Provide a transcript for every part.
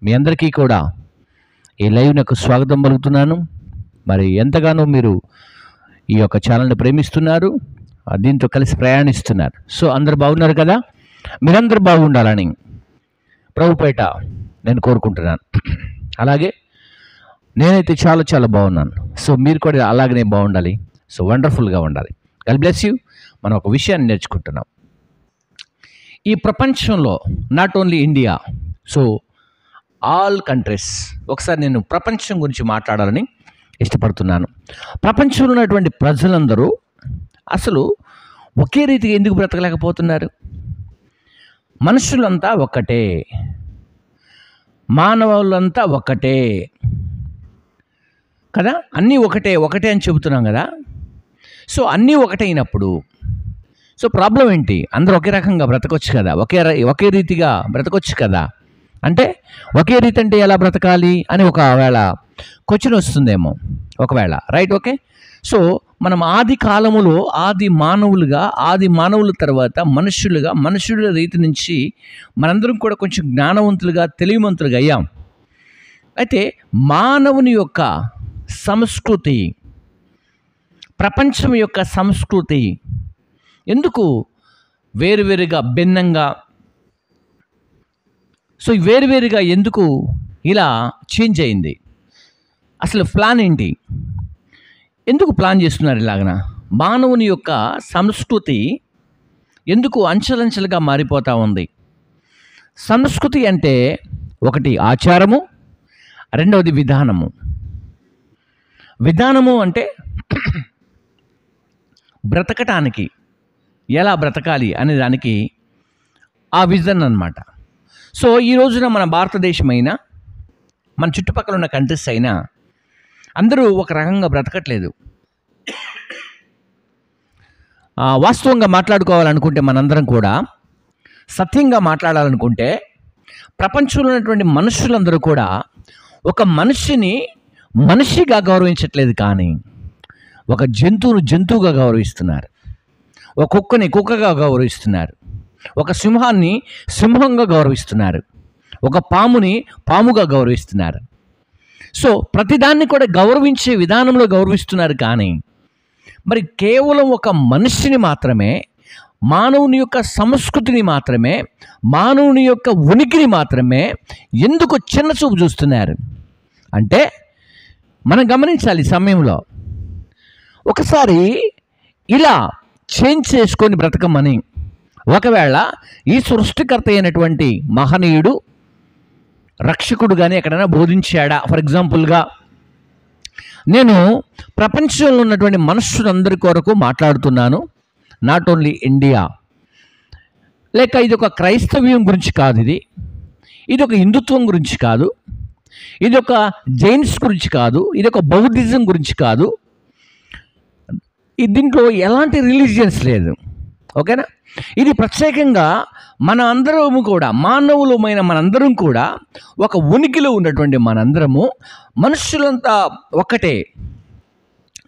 మీ అందరికీ కూడా ఈ లైవ్నకు స్వాగతం పలుకుతున్నాను. మరి ఎంతగానో మీరు ఈ యొక్క ఛానల్ని ప్రేమిస్తున్నారు, దీంతో కలిసి ప్రయాణిస్తున్నారు. సో అందరు బాగున్నారు కదా? మీరందరూ బాగుండాలని ప్రభుపేట నేను కోరుకుంటున్నాను. అలాగే నేనైతే చాలా చాలా బాగున్నాను. సో మీరు కూడా అలాగనే బాగుండాలి. సో వండర్ఫుల్గా ఉండాలి. God bless you. మనం ఒక విషయాన్ని నేర్చుకుంటున్నాం. ఈ ప్రపంచంలో not only India, so all countries, ఒకసారి నేను ప్రపంచం గురించి మాట్లాడాలని ఇష్టపడుతున్నాను. ప్రపంచంలో ఉన్నటువంటి ప్రజలందరూ అసలు ఒకే రీతిగా ఎందుకు బ్రతకలేకపోతున్నారు? మనుషులంతా ఒక్కటే, మానవులంతా ఒక్కటే కదా, అన్నీ ఒకటే ఒకటే అని చెబుతున్నాం కదా. సో అన్నీ ఒకటైనప్పుడు సో ప్రాబ్లం ఏంటి? అందరూ ఒకే రకంగా బ్రతకొచ్చు కదా, ఒకే రీతిగా బ్రతకొచ్చు కదా. అంటే ఒకే రీతి అంటే ఎలా బ్రతకాలి అని ఒకవేళ క్వశ్చన్ వస్తుందేమో, ఒకవేళ రైట్. ఓకే, సో మనం ఆది కాలములో ఆది మానవుల తర్వాత మనుషుల రీతి నుంచి మనందరం కూడా కొంచెం జ్ఞానవంతులుగా తెలివిమంతులుగా అయ్యాం. అయితే మానవుని యొక్క సంస్కృతి, ప్రపంచం యొక్క సంస్కృతి ఎందుకు వేరువేరుగా భిన్నంగా, సో వేరువేరుగా ఎందుకు ఇలా చేంజ్ అయింది? అసలు ప్లాన్ ఏంటి? ఎందుకు ప్లాన్ చేస్తున్నారు ఇలాగన? మానవుని యొక్క సంస్కృతి ఎందుకు అంచెలంచెలుగా మారిపోతూ ఉంది? సంస్కృతి అంటే ఒకటి ఆచారము, రెండవది విధానము. విధానము అంటే బ్రతకటానికి, ఎలా బ్రతకాలి అనే దానికి ఆ విజన్ అన్నమాట. సో ఈ రోజున మన భారతదేశమైనా మన చుట్టుపక్కల ఉన్న కంట్రీస్ అయినా అందరూ ఒక రకంగా బ్రతకట్లేదు. వాస్తవంగా మాట్లాడుకోవాలనుకుంటే, మనందరం కూడా సత్యంగా మాట్లాడాలనుకుంటే, ప్రపంచంలో ఉన్నటువంటి మనుషులందరూ కూడా ఒక మనిషిని మనిషిగా గౌరవించట్లేదు, కానీ ఒక జంతువును జంతువుగా గౌరవిస్తున్నారు, ఒక కుక్కని కుక్కగా గౌరవిస్తున్నారు, ఒక సింహాన్ని సింహంగా గౌరవిస్తున్నారు, ఒక పాముని పాముగా గౌరవిస్తున్నారు. సో ప్రతిదాన్ని కూడా గౌరవించే విధానంలో గౌరవిస్తున్నారు. కానీ మరి కేవలం ఒక మనిషిని మాత్రమే, మానవుని యొక్క సంస్కృతిని మాత్రమే, మానవుని యొక్క ఉనికిని మాత్రమే ఎందుకు చిన్న చూపు చూస్తున్నారు అంటే, మనం గమనించాలి. సమయంలో ఒకసారి ఇలా చేంజ్ చేసుకొని బ్రతకమని ఒకవేళ ఈ సృష్టికర్త అయినటువంటి మహనీయుడు రక్షకుడు కానీ ఎక్కడైనా బోధించాడా? ఫర్ ఎగ్జాంపుల్గా నేను ప్రపంచంలో ఉన్నటువంటి మనుషులందరి కొరకు మాట్లాడుతున్నాను, నాట్ ఓన్లీ ఇండియా. లేక ఇది ఒక క్రైస్తవ్యం గురించి కాదు, ఇది ఒక హిందుత్వం గురించి కాదు, ఇది ఒక జైన్స్ గురించి కాదు, ఇది ఒక బౌద్ధిజం గురించి కాదు, దీంట్లో ఎలాంటి రిలీజియన్స్ లేదు. ఓకేనా? ఇది ప్రత్యేకంగా మన అందరము కూడా, మానవులమైన మనందరం కూడా ఒక ఉనికిలో ఉన్నటువంటి మనందరము మనుషులంతా ఒక్కటే.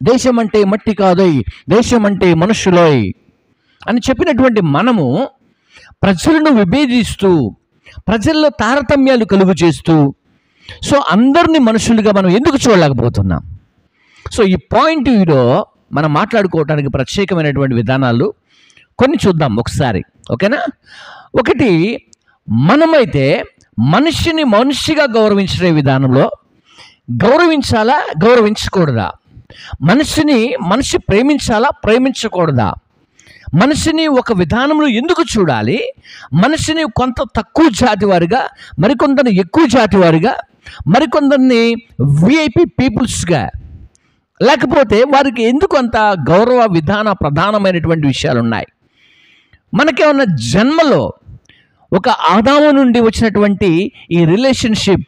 దేశం అంటే మట్టి కాదోయ్, దేశం అంటే మనుషులోయ్ అని చెప్పినటువంటి మనము ప్రజలను విభేదిస్తూ, ప్రజల్లో తారతమ్యాలు కలుగు చేస్తూ, సో అందరినీ మనుషులుగా మనం ఎందుకు చూడలేకపోతున్నాం? సో ఈ పాయింట్ వ్యూలో మనం మాట్లాడుకోవడానికి ప్రత్యేకమైనటువంటి విధానాలు కొన్ని చూద్దాం ఒకసారి. ఓకేనా? ఒకటి, మనమైతే మనిషిని మనిషిగా గౌరవించే విధానంలో గౌరవించాలా, గౌరవించకూడదా? మనిషి ప్రేమించాలా, ప్రేమించకూడదా? మనిషిని ఒక విధానంలో ఎందుకు చూడాలి? మనిషిని కొంత తక్కువ జాతి వారిగా, మరికొందరిని ఎక్కువ జాతి వారిగా, మరికొందరిని విఐపి పీపుల్స్గా, లేకపోతే వారికి ఎందుకు అంత గౌరవ విధాన ప్రధానమైనటువంటి విషయాలు ఉన్నాయి? మనకేమన్నా జన్మలో ఒక ఆదాము నుండి వచ్చినటువంటి ఈ రిలేషన్షిప్,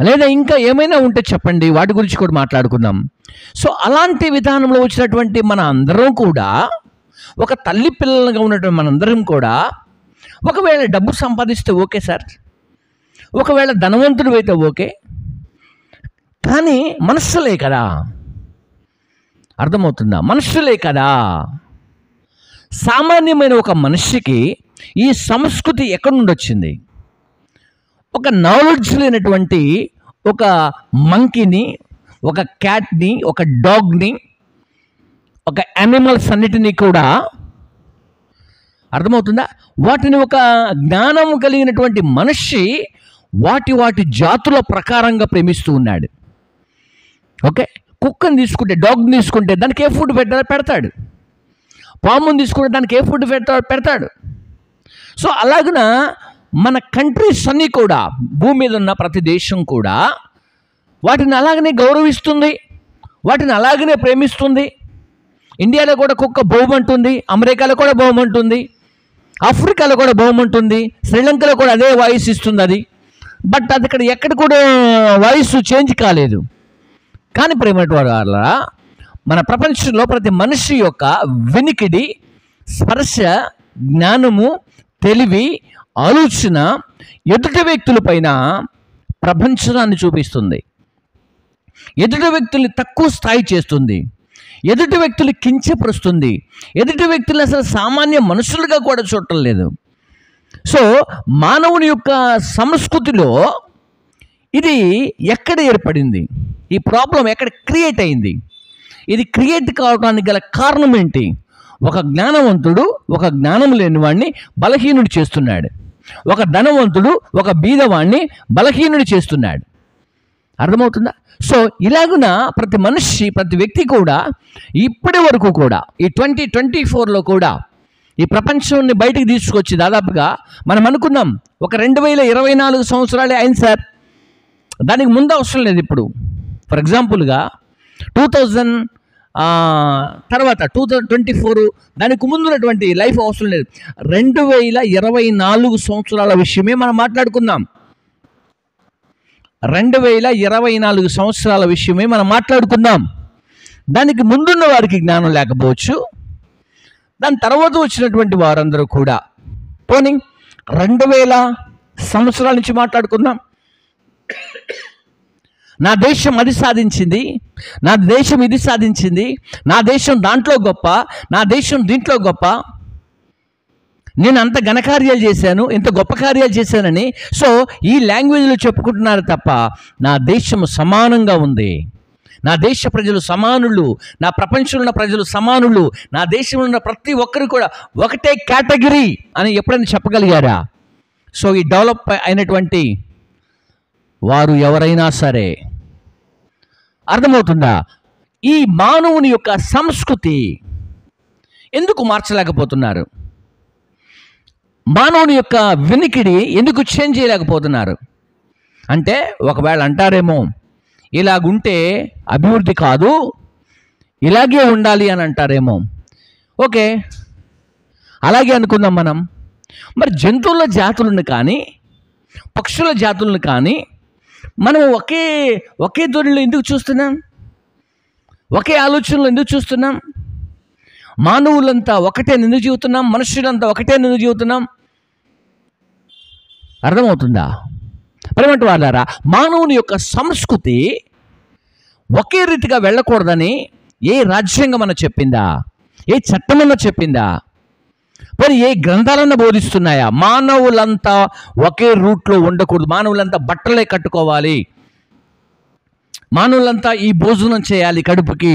లేదా ఇంకా ఏమైనా ఉంటే చెప్పండి, వాటి గురించి కూడా మాట్లాడుకుందాం. సో అలాంటి విధానంలో వచ్చినటువంటి మన అందరం కూడా, ఒక తల్లి పిల్లలుగా ఉన్నటువంటి మనందరం కూడా, ఒకవేళ డబ్బు సంపాదిస్తే ఓకే సార్, ఒకవేళ ధనవంతుడు అయితే ఓకే, కానీ మనుషులే కదా. అర్థమవుతుందా? మనుషులే కదా. సామాన్యమైన ఒక మనిషికి ఈ సంస్కృతి ఎక్కడి నుండి వచ్చింది? ఒక నాలెడ్జ్ లేనటువంటి ఒక మంకీని, ఒక క్యాట్ని, ఒక డాగ్ని, ఒక యానిమల్స్ అన్నిటినీ కూడా, అర్థమవుతుందా, వాటిని ఒక జ్ఞానం కలిగినటువంటి మనిషి వాటి జాతుల ప్రకారంగా ప్రేమిస్తూ ఉన్నాడు. ఓకే, కుక్కని తీసుకుంటే, డాగ్ని తీసుకుంటే దానికి ఏ ఫుడ్ పెడతాడు, పాముని తీసుకుంటే దానికి ఏ ఫుడ్ పెడతాడు. సో అలాగున మన కంట్రీస్ అన్నీ కూడా, భూమి మీద ఉన్న ప్రతి దేశం కూడా వాటిని అలాగనే గౌరవిస్తుంది, వాటిని అలాగనే ప్రేమిస్తుంది. ఇండియాలో కూడా కుక్క బహుమంటుంది, అమెరికాలో కూడా బహుమంటుంది, ఆఫ్రికాలో కూడా బహుమంటుంది, శ్రీలంకలో కూడా అదే వాయిస్ ఇస్తుంది అది. బట్ అది ఎక్కడ కూడా వాయిస్ చేంజ్ కాలేదు. కానీ ప్రేమటి వాళ్ళ మన ప్రపంచంలో ప్రతి మనిషి యొక్క వినికిడి, స్పర్శ, జ్ఞానము, తెలివి, ఆలోచన ఎదుటి వ్యక్తుల పైన ప్రపంచాన్ని చూపిస్తుంది, ఎదుటి వ్యక్తుల్ని తక్కువ స్థాయి చేస్తుంది, ఎదుటి వ్యక్తులు కించపరుస్తుంది, ఎదుటి వ్యక్తులు అసలు సామాన్య మనుషులుగా కూడా చూడటం లేదు. సో మానవుని యొక్క సంస్కృతిలో ఇది ఎక్కడ ఏర్పడింది, ఈ ప్రాబ్లం ఎక్కడ క్రియేట్ అయింది, ఇది క్రియేట్ కావడానికి గల కారణం ఏంటి? ఒక జ్ఞానవంతుడు ఒక జ్ఞానం లేని వాడిని బలహీనుడు చేస్తున్నాడు, ఒక ధనవంతుడు ఒక బీదవాణ్ణి బలహీనుడు చేస్తున్నాడు. అర్థమవుతుందా? సో ఇలాగున ప్రతి మనిషి, ప్రతి వ్యక్తి కూడా ఇప్పటి వరకు కూడా ఈ 2024లో కూడా ఈ ప్రపంచాన్ని బయటికి తీసుకొచ్చి దాదాపుగా మనం అనుకున్నాం ఒక 2024 సంవత్సరాలే అయింది సార్, దానికి ముందు అవసరం లేదు. ఇప్పుడు ఫర్ ఎగ్జాంపుల్గా 2000 తర్వాత 2024 దానికి ముందున్నటువంటి లైఫ్ అవసరం లేదు. 2024 సంవత్సరాల విషయమే మనం మాట్లాడుకుందాం. 2024 సంవత్సరాల విషయమే మనం మాట్లాడుకుందాం. దానికి ముందున్న వారికి జ్ఞానం లేకపోవచ్చు, దాని తర్వాత వచ్చినటువంటి వారందరూ కూడా. పోనీ 2000 సంవత్సరాల నుంచి మాట్లాడుకుందాం. నా దేశం అది సాధించింది, నా దేశం ఇది సాధించింది, నా దేశం దాంట్లో గొప్ప, నా దేశం దీంట్లో గొప్ప, నేను అంత ఘనకార్యాలు చేశాను, ఇంత గొప్ప కార్యాలు చేశానని సో ఈ లాంగ్వేజ్లో చెప్పుకుంటున్నారు తప్ప నా దేశం సమానంగా ఉంది, నా దేశ ప్రజలు సమానులు, నా ప్రపంచంలో ఉన్న ప్రజలు సమానులు, నా దేశంలో ఉన్న ప్రతి ఒక్కరు కూడా ఒకటే కేటగిరీ అని ఎప్పుడైనా చెప్పగలిగారా? సో ఈ డెవలప్ అయినటువంటి వారు ఎవరైనా సరే, అర్థమవుతుందా? ఈ మానవుని యొక్క సంస్కృతి ఎందుకు మార్చలేకపోతున్నారు? మానవుని యొక్క వినికిడి ఎందుకు చేంజ్ చేయలేకపోతున్నారు? అంటే ఒకవేళ అంటారేమో ఇలాగుంటే అభివృద్ధి కాదు, ఇలాగే ఉండాలి అని అంటారేమో. ఓకే, అలాగే అనుకుందాం మనం. మరి జంతువుల జాతులను కానీ పక్షుల జాతులను కానీ మనం ఒకే ధోరణిలో ఎందుకు చూస్తున్నాం? ఒకే ఆలోచనలో ఎందుకు చూస్తున్నాం? మానవులంతా ఒకటే ఎందుకు జీవుతున్నాం? మనుషులంతా ఒకటే ఎందుకు జీవుతున్నాం? అర్థమవుతుందా? ప్రేమంటి వాళ్ళారా, మానవుని యొక్క సంస్కృతి ఒకే రీతిగా వెళ్ళకూడదని ఏ రాజ్యాంగం అన్న చెప్పిందా? ఏ చట్టమన్నా చెప్పిందా? మరి ఏ గ్రంథాలన్నా బోధిస్తున్నాయా? మానవులంతా ఒకే రూట్లో ఉండకూడదు, మానవులంతా బట్టలే కట్టుకోవాలి, మానవులంతా ఈ భోజనం చేయాలి, కడుపుకి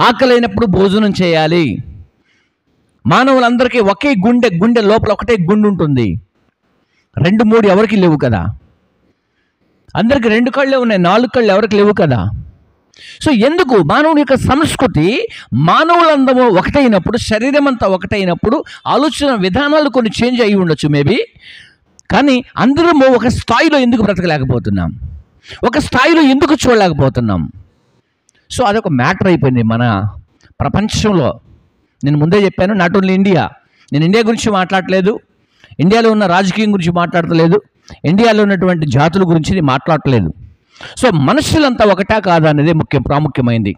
ఆకలైనప్పుడు భోజనం చేయాలి, మానవులందరికీ ఒకే గుండె లోపల ఒకటే గుండె ఉంటుంది, 2, 3 ఎవరికి లేవు కదా, అందరికి 2 కళ్ళే ఉన్నాయి, 4 కళ్ళు ఎవరికి లేవు కదా. సో ఎందుకు మానవుని యొక్క సంస్కృతి మానవులందరూ ఒకటైనప్పుడు, శరీరం అంతా ఒకటైనప్పుడు ఆలోచన విధానాలు కొన్ని చేంజ్ అయ్యి ఉండొచ్చు మేబీ, కానీ అందరము ఒక స్థాయిలో ఎందుకు బ్రతకలేకపోతున్నాం? ఒక స్థాయిలో ఎందుకు చూడలేకపోతున్నాం? సో అదొక మ్యాటర్ అయిపోయింది మన ప్రపంచంలో. నేను ముందే చెప్పాను, నాట్ ఓన్లీ ఇండియా. నేను ఇండియా గురించి మాట్లాడలేదు, ఇండియాలో ఉన్న రాజకీయం గురించి మాట్లాడతలేదు, ఇండియాలో ఉన్నటువంటి జాతుల గురించి నేను మాట్లాడలేదు. సో మనుషులంతా ఒకటా కాదా అనేది ప్రాముఖ్యమైంది.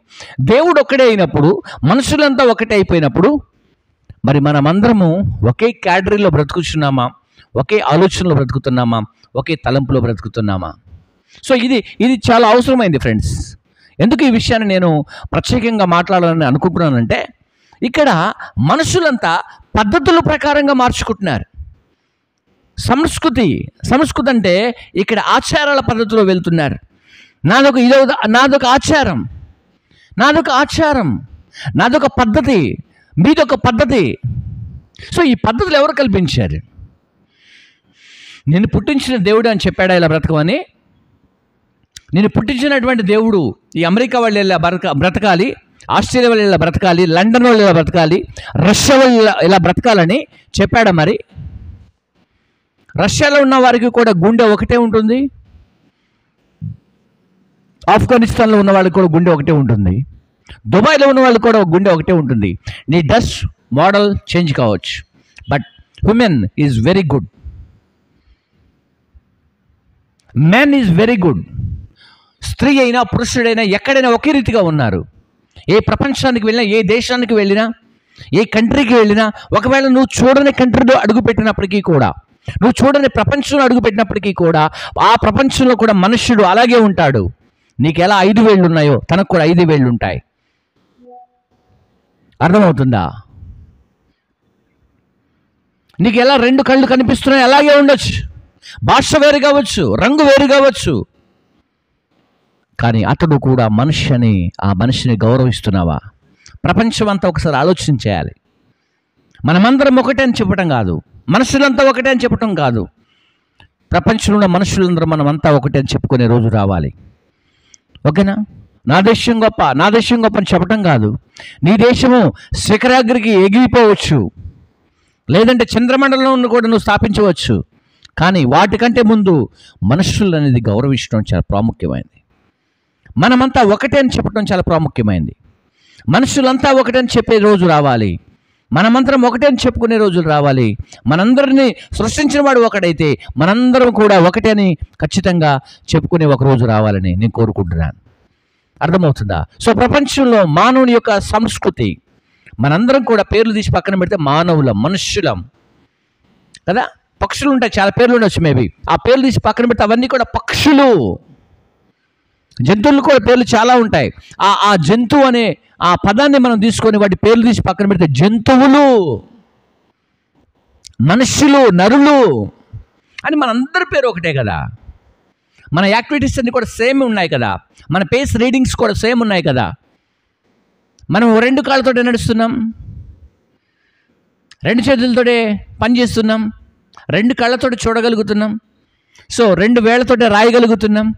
దేవుడు ఒక్కడే అయినప్పుడు, మనుషులంతా ఒకటే అయిపోయినప్పుడు మరి మనమందరము ఒకే కేటగిరీలో బ్రతుకుతున్నామా? ఒకే ఆలోచనలో బ్రతుకుతున్నామా? ఒకే తలంపులో బ్రతుకుతున్నామా? సో ఇది చాలా అవసరమైంది ఫ్రెండ్స్. ఎందుకు ఈ విషయాన్ని నేను ప్రత్యేకంగా మాట్లాడాలని అనుకుంటున్నానంటే, ఇక్కడ మనుషులంతా పద్ధతుల ప్రకారంగా మార్చుకుంటున్నారు. సంస్కృతి అంటే ఇక్కడ ఆచారాల పద్ధతిలో వెళ్తున్నారు. నాదొక ఆచారం, నాదొక పద్ధతి, మీదొక పద్ధతి. సో ఈ పద్ధతులు ఎవరు కల్పించారు? నేను పుట్టించిన దేవుడు అని చెప్పాడా ఇలా బ్రతకమని? నేను పుట్టించినటువంటి దేవుడు ఈ అమెరికా వాళ్ళు ఇలా బ్రతకాలి, ఆస్ట్రేలియా వాళ్ళు ఇలా బ్రతకాలి, లండన్ వాళ్ళు ఇలా బ్రతకాలి, రష్యా వాళ్ళు ఇలా బ్రతకాలని చెప్పాడా? మరి రష్యాలో ఉన్న వారికి కూడా గుండె ఒకటే ఉంటుంది, ఆఫ్ఘనిస్తాన్లో ఉన్న వాళ్ళకి కూడా గుండె ఒకటే ఉంటుంది, దుబాయ్లో ఉన్న వాళ్ళకి కూడా గుండె ఒకటే ఉంటుంది. నీ డ్రెస్ మోడల్ చేంజ్ కావచ్చు, but women is very good, men is very good. స్త్రీ అయినా పురుషుడైనా ఎక్కడైనా ఒకే రీతిగా ఉన్నారు. ఏ ప్రపంచానికి వెళ్ళినా, ఏ దేశానికి వెళ్ళినా, ఏ కంట్రీకి వెళ్ళినా, ఒకవేళ నువ్వు చూడని కంట్రీలో అడుగుపెట్టినప్పటికీ కూడా, నువ్వు చూడని ప్రపంచంలో అడుగుపెట్టినప్పటికీ కూడా, ఆ ప్రపంచంలో కూడా మనుష్యుడు అలాగే ఉంటాడు. నీకు ఎలా 5 వేళ్ళు ఉన్నాయో తనకు కూడా 5 వేళ్ళు ఉంటాయి. అర్థమవుతుందా? నీకు ఎలా 2 కళ్ళు కనిపిస్తున్నాయి అలాగే ఉండొచ్చు. భాష వేరు కావచ్చు, రంగు వేరు కావచ్చు, కానీ అతడు కూడా మనిషి. ఆ మనిషిని గౌరవిస్తున్నావా? ప్రపంచం అంతా ఒకసారి ఆలోచించేయాలి. మనమందరం ఒకటే అని చెప్పటం కాదు, మనుషులంతా ఒకటే అని చెప్పటం కాదు. ప్రపంచంలో ఉన్న మనుషులందరూ మనమంతా ఒకటే అని చెప్పుకునే రోజు రావాలి. ఓకేనా? నా దేశం గొప్ప అని చెప్పటం కాదు. నీ దేశము శిఖరాగ్రికి ఎగిరిపోవచ్చు, లేదంటే చంద్రమండలం కూడా నువ్వు స్థాపించవచ్చు, కానీ వాటికంటే ముందు మనుషులు అనేది గౌరవించడం చాలా ప్రాముఖ్యమైనది. మనమంతా ఒకటే అని చెప్పడం చాలా ప్రాముఖ్యమైనది. మనుషులంతా ఒకటే అని చెప్పే రోజు రావాలి. మనమందరం ఒకటే అని చెప్పుకునే రోజులు రావాలి. మనందరినీ సృష్టించిన వాడు ఒకటైతే మనందరం కూడా ఒకటే అని ఖచ్చితంగా చెప్పుకునే ఒక రోజు రావాలని నేను కోరుకుంటున్నాను. అర్థమవుతుందా? సో ప్రపంచంలో మానవుని యొక్క సంస్కృతి, మనందరం కూడా పేర్లు తీసి పక్కన పెడితే మానవులం, మనుష్యులం కదా. పక్షులు ఉంటాయి, చాలా పేర్లు ఉండొచ్చు మేబీ. ఆ పేర్లు తీసి పక్కన పెడితే అవన్నీ కూడా పక్షులు. జంతువులు కూడా పేర్లు చాలా ఉంటాయి. ఆ జంతువు అనే ఆ పదాన్ని మనం తీసుకొని వాటి పేర్లు తీసి పక్కన పెడితే జంతువులు, మనుష్యులు, నరులు అని మనందరి పేరు ఒకటే కదా. మన యాక్టివిటీస్ అన్ని కూడా సేమ్ ఉన్నాయి కదా. మన పేస్ రీడింగ్స్ కూడా సేమ్ ఉన్నాయి కదా. మనం 2 కాళ్ళతోటే నడుస్తున్నాం, 2 చేతులతోటే పని చేస్తున్నాం, 2 కళ్ళతోటి చూడగలుగుతున్నాం, సో 2 వేళ్లతోటే రాయగలుగుతున్నాం.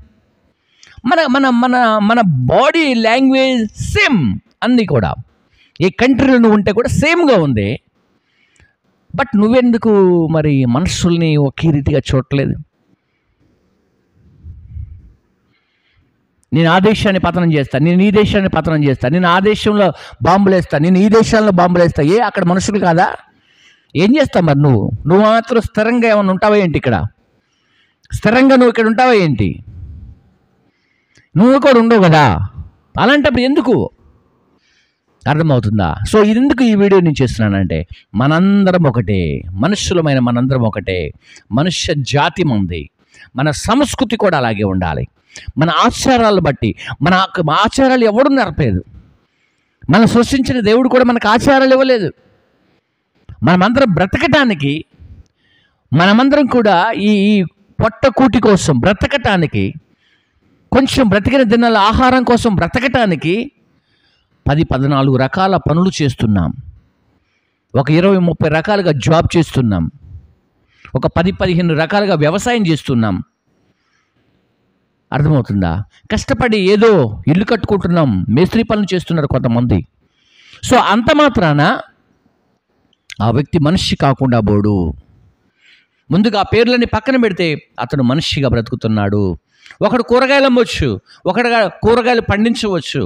మన మన మన మన బాడీ లాంగ్వేజ్ సేమ్ అన్నీ కూడా. ఏ కంట్రీలో నువ్వు ఉంటే కూడా సేమ్గా ఉంది. బట్ నువ్వెందుకు మరి మనుషుల్ని ఒకే రీతిగా చూడట్లేదు? నేను ఆ దేశాన్ని పతనం చేస్తాను, నేను ఈ దేశాన్ని పతనం చేస్తాను, నేను ఆ దేశంలో బాంబులు వేస్తాను, నేను ఈ దేశాల్లో బాంబులు వేస్తా. అక్కడ మనుషులు కాదా? ఏం చేస్తావు మరి? నువ్వు మాత్రం స్థిరంగా ఏమైనా ఉంటావా ఏంటి? ఇక్కడ స్థిరంగా నువ్వు ఇక్కడ ఉంటావా ఏంటి? నువ్వు కూడా ఉండవు కదా. అలాంటప్పుడు ఎందుకు? అర్థమవుతుందా? సో ఎందుకు ఈ వీడియో నేను చేస్తున్నానంటే, మనందరం ఒకటే, మనుష్యులమైన మనందరం ఒకటే, మనుష్య జాతి మంది. మన సంస్కృతి కూడా అలాగే ఉండాలి. మన ఆచారాలను బట్టి, మన ఆచారాలు ఎవడు నరపలేదు. మనం సృష్టించిన దేవుడు కూడా మనకు ఆచారాలు ఇవ్వలేదు. మనమందరం బ్రతకటానికి, మనమందరం కూడా ఈ పొట్టకూటి కోసం బ్రతకటానికి, కొంచెం బ్రతికిన దినాల ఆహారం కోసం బ్రతకటానికి 10-14 రకాల పనులు చేస్తున్నాం. ఒక 20-30 రకాలుగా జాబ్ చేస్తున్నాం. ఒక 10-15 రకాలుగా వ్యవసాయం చేస్తున్నాం. అర్థమవుతుందా? కష్టపడి ఏదో ఇల్లు కట్టుకుంటున్నాం, మేస్త్రీ పనులు చేస్తున్నారు కొంతమంది. సో అంత మాత్రాన ఆ వ్యక్తి మనిషి కాకుండా పోడు. ముందుగా ఆ పేర్లని పక్కన పెడితే అతను మనిషిగా బ్రతుకుతున్నాడు. ఒకడు కూరగాయలు అమ్మవచ్చు, ఒకడు కూరగాయలు పండించవచ్చు,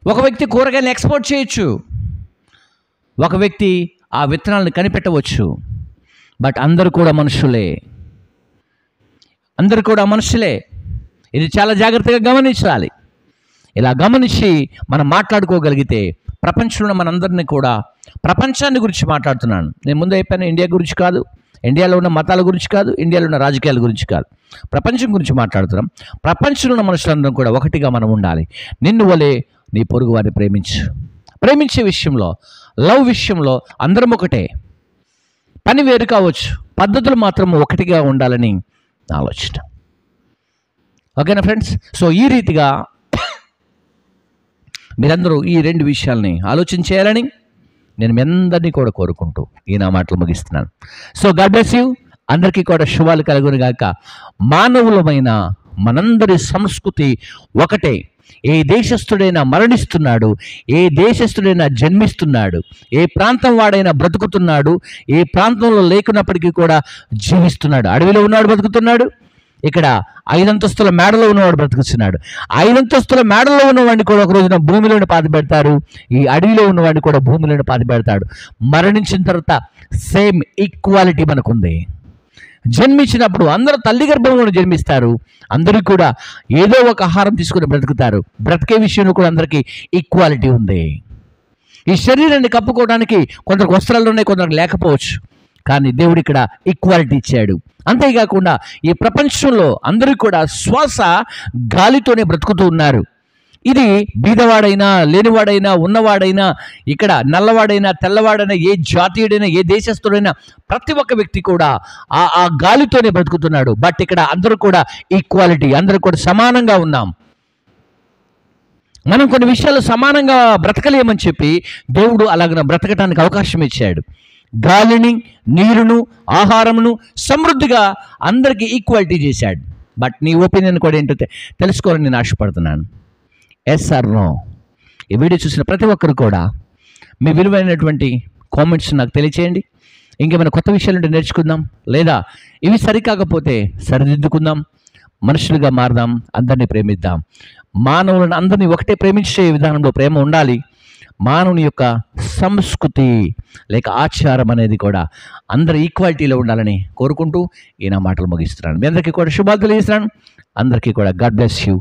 ఒక వ్యక్తి కూరగాయలను ఎక్స్పోర్ట్ చేయొచ్చు, ఒక వ్యక్తి ఆ విత్తనాలను కనిపెట్టవచ్చు. బట్ అందరూ కూడా మనుషులే, అందరూ కూడా మనుషులే. ఇది చాలా జాగ్రత్తగా గమనించాలి. ఇలా గమనించి మనం మాట్లాడుకోగలిగితే ప్రపంచంలో మనందరినీ కూడా, ప్రపంచాన్ని గురించి మాట్లాడుతున్నాను నేను, ముందు అయిపోయిన ఇండియా గురించి కాదు, ఇండియాలో ఉన్న మతాల గురించి కాదు, ఇండియాలో ఉన్న రాజకీయాల గురించి కాదు, ప్రపంచం గురించి మాట్లాడుతున్నాం. ప్రపంచంలో ఉన్న మనుషులందరం కూడా ఒకటిగా మనం ఉండాలి. నిన్ను వలే నీ పొరుగు వారిని ప్రేమించు. ప్రేమించే విషయంలో, లవ్ విషయంలో అందరం ఒకటే. పని వేరు కావచ్చు, పద్ధతులు మాత్రం ఒకటిగా ఉండాలని నా ఆలోచన. ఓకేనా ఫ్రెండ్స్? సో ఈ రీతిగా మీరందరూ ఈ 2 విషయాల్ని ఆలోచన చేయాలని నేను మీ అందరినీ కూడా కోరుకుంటూ ఈ నా మాటలు ముగిస్తున్నాను. So God bless you. అందరికీ కూడా శుభాలు కలుగును గాక. మానవులమైన మనందరి సంస్కృతి ఒకటే. ఏ దేశస్థుడైనా మరణిస్తున్నాడు, ఏ దేశస్థుడైనా జన్మిస్తున్నాడు, ఏ ప్రాంతం వాడైనా బ్రతుకుతున్నాడు, ఏ ప్రాంతంలో లేకున్నప్పటికీ కూడా జీవిస్తున్నాడు. అడవిలో ఉన్నాడు బ్రతుకుతున్నాడు, ఇక్కడ 5 అంతస్తుల మేడలో ఉన్నవాడు బ్రతుకుతున్నాడు. 5 అంతస్తుల మేడలో ఉన్నవాడిని కూడా ఒక రోజున భూమిలోనే పాతి పెడతారు, ఈ అడవిలో ఉన్నవాడిని కూడా భూమిలోనే పాతి పెడతాడు. మరణించిన తర్వాత సేమ్ ఈక్వాలిటీ మనకుంది. జన్మించినప్పుడు అందరూ తల్లి గర్భంలో జన్మిస్తారు, అందరూ కూడా ఏదో ఒక ఆహారం తీసుకుని బ్రతుకుతారు. బ్రతికే విషయంలో కూడా అందరికీ ఈక్వాలిటీ ఉంది. ఈ శరీరాన్ని కప్పుకోవడానికి కొందరికి వస్త్రాలు ఉన్నాయి, కొందరికి లేకపోవచ్చు, కానీ దేవుడు ఇక్కడ ఈక్వాలిటీ ఇచ్చాడు. అంతేకాకుండా ఈ ప్రపంచంలో అందరూ కూడా శ్వాస గాలితోనే బ్రతుకుతూ ఉన్నారు. ఇది బీదవాడైనా, లేనివాడైనా, ఉన్నవాడైనా, ఇక్కడ నల్లవాడైనా, తెల్లవాడైనా, ఏ జాతీయుడైనా, ఏ దేశస్థుడైనా, ప్రతి ఒక్క వ్యక్తి కూడా ఆ గాలితోనే బ్రతుకుతున్నాడు. బట్ ఇక్కడ అందరూ కూడా ఈక్వాలిటీ, అందరూ కూడా సమానంగా ఉన్నాం. మనం కొన్ని విషయాలు సమానంగా బ్రతకలేమని చెప్పి దేవుడు అలాగ బ్రతకటానికి అవకాశం ఇచ్చాడు. గాలిని, నీరును, ఆహారమును సమృద్ధిగా అందరికీ ఈక్వాలిటీ చేశాడు. బట్ నీ ఒపీనియన్ కూడా ఏంటో తెలుసుకోవాలని నేను ఆశపడుతున్నాను. Yes or no? ఈ వీడియో చూసిన ప్రతి ఒక్కరు కూడా మీ విలువైనటువంటి కామెంట్స్ నాకు తెలియచేయండి. ఇంకేమైనా కొత్త విషయాలు ఉంటే నేర్చుకుందాం, లేదా ఇవి సరికాకపోతే సరిదిద్దుకుందాం, మనుషులుగా మారదాం, అందరినీ ప్రేమిద్దాం. మానవులను అందరినీ ఒకటే ప్రేమించే విధానంలో ప్రేమ ఉండాలి. మానవుని యొక్క సంస్కృతి లేక ఆచారం అనేది కూడా అందరి ఈక్వాలిటీలో ఉండాలని కోరుకుంటూ ఈ నా మాటలు ముగిస్తున్నాను. మీ అందరికీ కూడా శుభాలు తెలియజేస్తున్నాను. అందరికీ కూడా గాడ్ బ్లెస్ యూ.